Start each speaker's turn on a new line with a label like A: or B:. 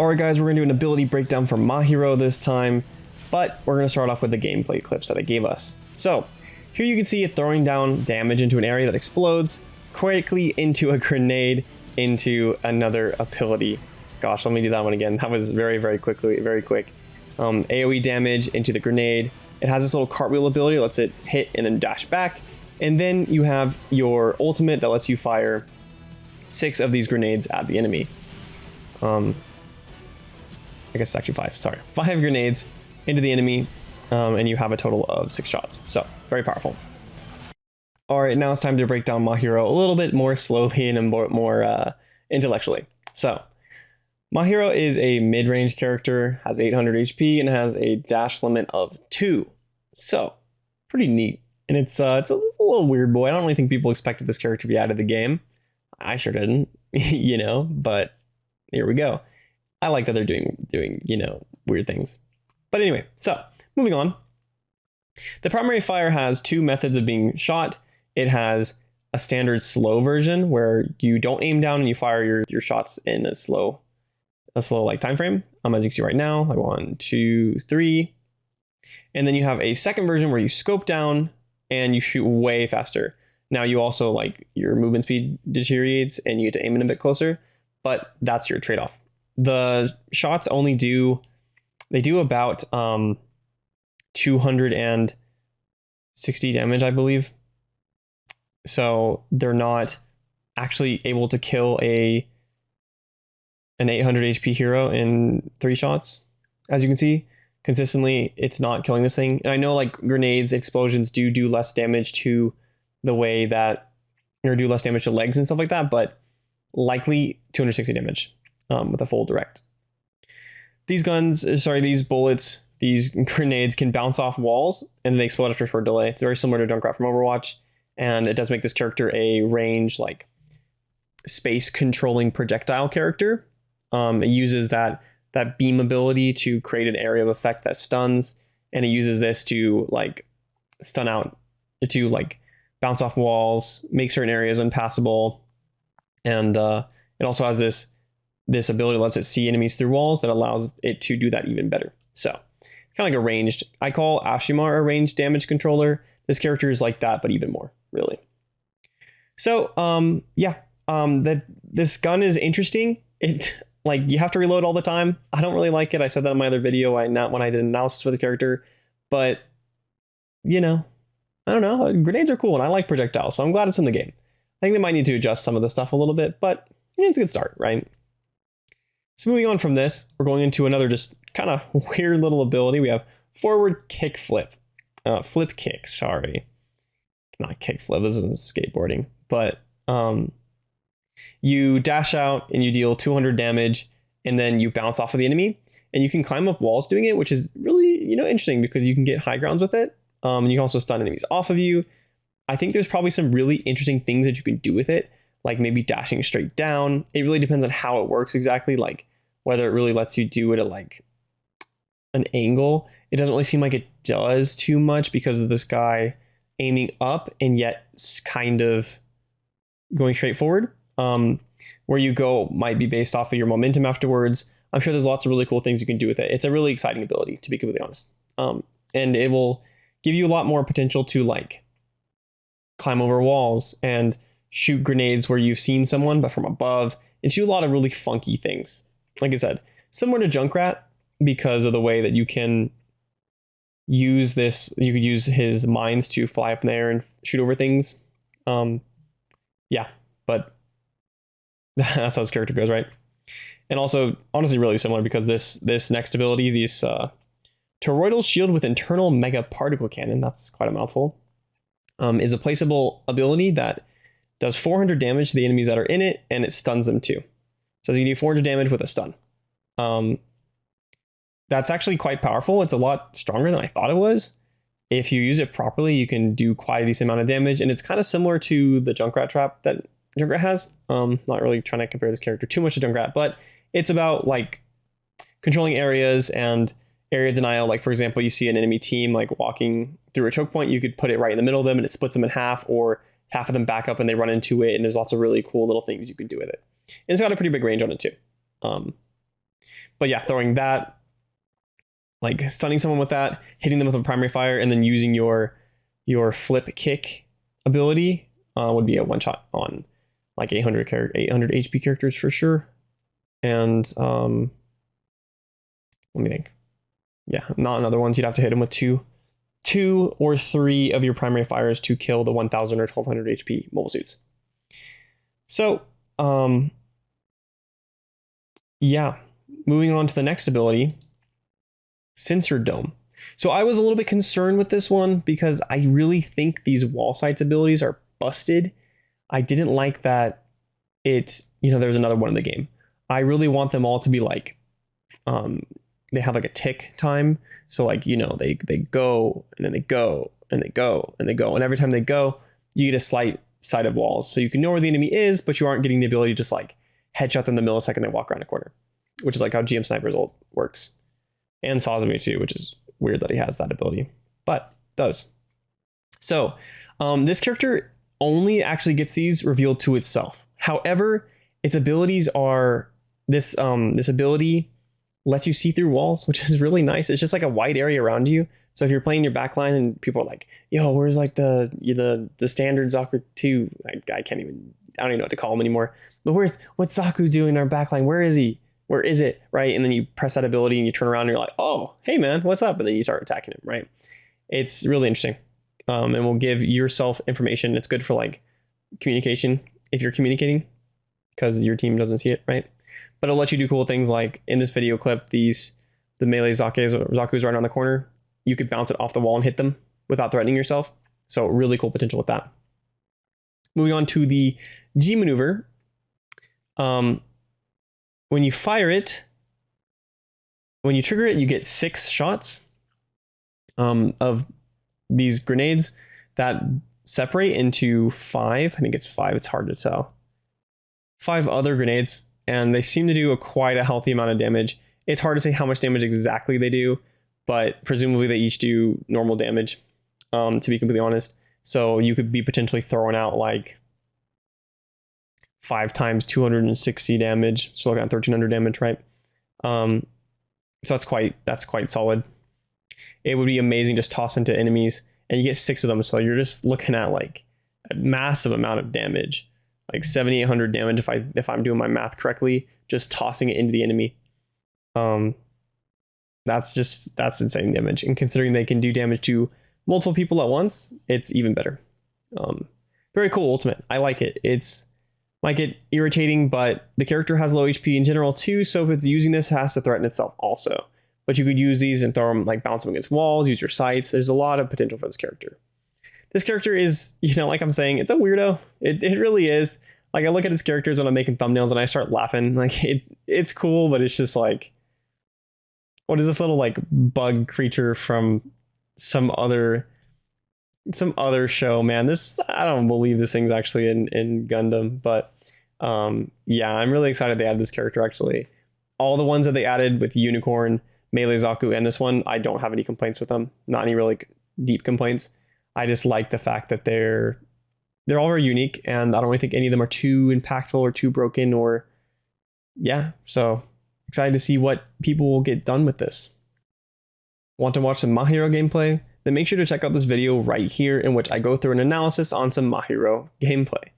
A: Alright guys, we're going to do an ability breakdown for Mahiroo this time, but we're going to start off with the gameplay clips that it gave us. So, here you can see it throwing down damage into an area that explodes quickly into a grenade into another ability. Gosh, let me do that one again. That was very quick. AoE damage into the grenade. It has this little cartwheel ability that lets it hit and then dash back. And then you have your ultimate that lets you fire 6 of these grenades at the enemy. I guess it's actually 5, sorry. 5 grenades into the enemy, and you have a total of 6 shots. So, very powerful. Alright, now it's time to break down Mahiroo a little bit more slowly and more intellectually. So, Mahiroo is a mid-range character, has 800 HP, and has a dash limit of 2. So, pretty neat. And it's a little weird boy. I don't really think people expected this character to be out of the game. I sure didn't, you know, but here we go. I like that they're doing, you know, weird things. But anyway, so moving on. The primary fire has 2 methods of being shot. It has a standard slow version where you don't aim down and you fire your shots in a slow like time frame. As you can see right now, like 1, 2, 3. And then you have a second version where you scope down and you shoot way faster. Now you also like your movement speed deteriorates and you get to aim in a bit closer, but that's your trade-off. The shots only do about 260 damage, I believe. So they're not actually able to kill an 800 HP hero in 3 shots. As you can see, consistently, it's not killing this thing. And I know like grenades, explosions do less damage to the way that, or do less damage to legs and stuff like that, but likely 260 damage. With a full direct. These bullets, these grenades can bounce off walls and they explode after a short delay. It's very similar to Junkrat from Overwatch, and it does make this character a range, like, space controlling projectile character. It uses that beam ability to create an area of effect that stuns, and it uses this to like stun out, to like bounce off walls, make certain areas unpassable, and it also has this ability that lets it see enemies through walls that allows it to do that even better. So it's kind of like a ranged, I call Ashimar a ranged damage controller. This character is like that, but even more, really. So this gun is interesting. It, like, you have to reload all the time. I don't really like it. I said that in my other video, when I did analysis for the character, but you know, I don't know, grenades are cool and I like projectiles, so I'm glad it's in the game. I think they might need to adjust some of the stuff a little bit, but yeah, it's a good start, right? So moving on from this, we're going into another just kind of weird little ability. We have forward kick flip. Flip kick, sorry. Not kick flip, this isn't skateboarding. But you dash out and you deal 200 damage and then you bounce off of the enemy. And you can climb up walls doing it, which is really, you know, interesting because you can get high grounds with it. And you can also stun enemies off of you. I think there's probably some really interesting things that you can do with it, like maybe dashing straight down. It really depends on how it works exactly, like whether it really lets you do it at like an angle. It doesn't really seem like it does too much because of this guy aiming up and yet kind of going straight forward. Where you go might be based off of your momentum afterwards. I'm sure there's lots of really cool things you can do with it. It's a really exciting ability, to be completely honest. And it will give you a lot more potential to like climb over walls and shoot grenades where you've seen someone but from above, and shoot a lot of really funky things. Like I said, similar to Junkrat because of the way that you can use this. You could use his mines to fly up in the air and shoot over things. Yeah, but that's how his character goes, right? And also, honestly, really similar because this next ability, this Toroidal Shield with internal mega particle cannon, that's quite a mouthful, is a placeable ability that does 400 damage to the enemies that are in it, and it stuns them too. So you can do 400 damage with a stun. That's actually quite powerful. It's a lot stronger than I thought it was. If you use it properly, you can do quite a decent amount of damage, and it's kind of similar to the Junkrat trap that Junkrat has. Not really trying to compare this character too much to Junkrat, but it's about like controlling areas and area denial. Like, for example, you see an enemy team like walking through a choke point, you could put it right in the middle of them and it splits them in half, or half of them back up and they run into it, and there's lots of really cool little things you can do with it. And it's got a pretty big range on it too. But yeah, throwing that, like stunning someone with that, hitting them with a primary fire, and then using your flip kick ability would be a one shot on like 800 HP characters for sure. And let me think. Yeah, not on other ones. You'd have to hit them with two or three of your primary fires to kill the 1000 or 1200 HP mobile suits. So yeah, moving on to the next ability, Sensor Dome. So I was a little bit concerned with this one because I really think these wall sights abilities are busted. I didn't like that it's, there's another one in the game. I really want them all to be like, they have like a tick time. So like, they go and then they go and they go and they go. And every time they go, you get a slight side of walls. So you can know where the enemy is, but you aren't getting the ability to just like headshot them the millisecond they walk around a corner, which is like how GM Sniper's ult works. And Sazumi too, which is weird that he has that ability, but does. So this character only actually gets these revealed to itself. However, its abilities are this ability lets you see through walls, which is really nice. It's just like a wide area around you. So if you're playing your backline and people are like, yo, where's like the standard Zaku 2? I don't even know what to call him anymore. But what's Zaku doing in our backline? Where is he? Where is it? Right. And then you press that ability and you turn around and you're like, oh, hey man, what's up? And then you start attacking him. Right. It's really interesting. And will give yourself information. It's good for like communication if you're communicating because your team doesn't see it. Right. But it'll let you do cool things like in this video clip, the melee Zaku's right on the corner. You could bounce it off the wall and hit them without threatening yourself. So really cool potential with that. Moving on to the G maneuver. When you fire it, when you trigger it, you get 6 shots of these grenades that separate into 5. I think it's 5. It's hard to tell. 5 other grenades, and they seem to do quite a healthy amount of damage. It's hard to say how much damage exactly they do, but presumably they each do normal damage, to be completely honest. So you could be potentially throwing out like 5 times 260 damage. So looking at 1300 damage, right? So that's quite solid. It would be amazing just toss into enemies and you get 6 of them. So you're just looking at like a massive amount of damage, like 7,800 damage if I'm doing my math correctly, just tossing it into the enemy. That's insane damage. And considering they can do damage to multiple people at once, it's even better. Very cool ultimate. I like it. It's might get irritating, but the character has low HP in general too, so if it's using this, it has to threaten itself also. But you could use these and throw them, like bounce them against walls, use your sights. There's a lot of potential for this character. This character is, like I'm saying, it's a weirdo. It really is. Like I look at his characters when I'm making thumbnails and I start laughing. Like it's cool, but it's just like, what is this little like bug creature from some other show, man? I don't believe this thing's actually in Gundam, but yeah, I'm really excited they added this character. Actually, all the ones that they added with Unicorn, Melee Zaku, and this one, I don't have any complaints with them. Not any really deep complaints. I just like the fact that they're all very unique, and I don't really think any of them are too impactful or too broken, or yeah. So excited to see what people will get done with this. Want to watch some Mahiro gameplay? Then make sure to check out this video right here in which I go through an analysis on some Mahiro gameplay.